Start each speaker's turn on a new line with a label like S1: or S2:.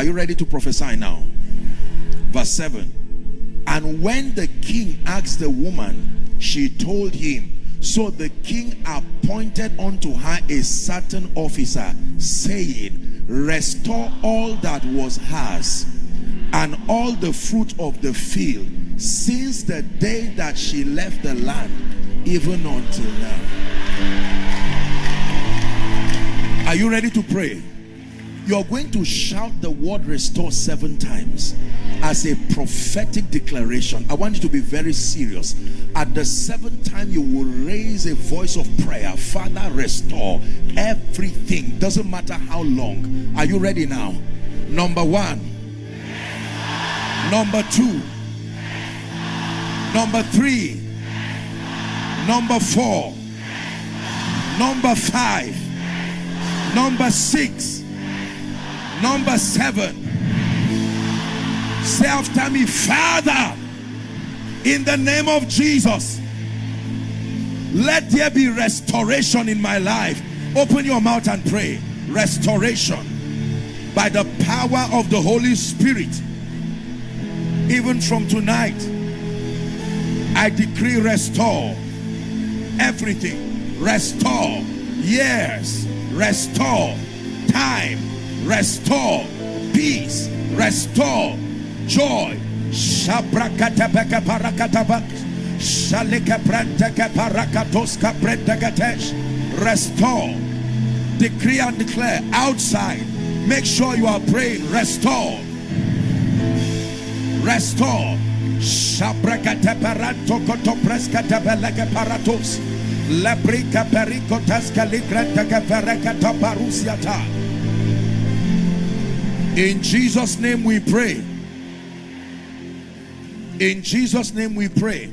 S1: Are you ready to prophesy now? Verse 7. And when the king asked the woman, she told him. So the king appointed unto her a certain officer, saying, restore all that was hers, and all the fruit of the field, since the day that she left the land, even until now. Are you ready to pray? You're going to shout the word restore 7 times as a prophetic declaration. I want you to be very serious. At the 7th time, you will raise a voice of prayer. Father, restore everything. Doesn't matter how long. Are you ready now? Number 1. Number 2. Number 3. Number 4. Number 5. Number 6. Number 7. Say after me, Father, in the name of Jesus, let there be restoration in my life. Open your mouth and pray. Restoration by the power of the Holy Spirit. Even from tonight, I decree restore everything. Restore years. Restore time. Restore peace. Restore joy. Shabrakatapeka parakatabak. Shalika pranteka parakatoska prentagatesh. Restore. Decree and declare outside. Make sure you are praying. Restore. Restore. Shabrakataparanto kotopreskatapeleke paratos. Labrika perikotaska likrantaka parakataparusiata. In Jesus' name we pray. In Jesus' name we pray.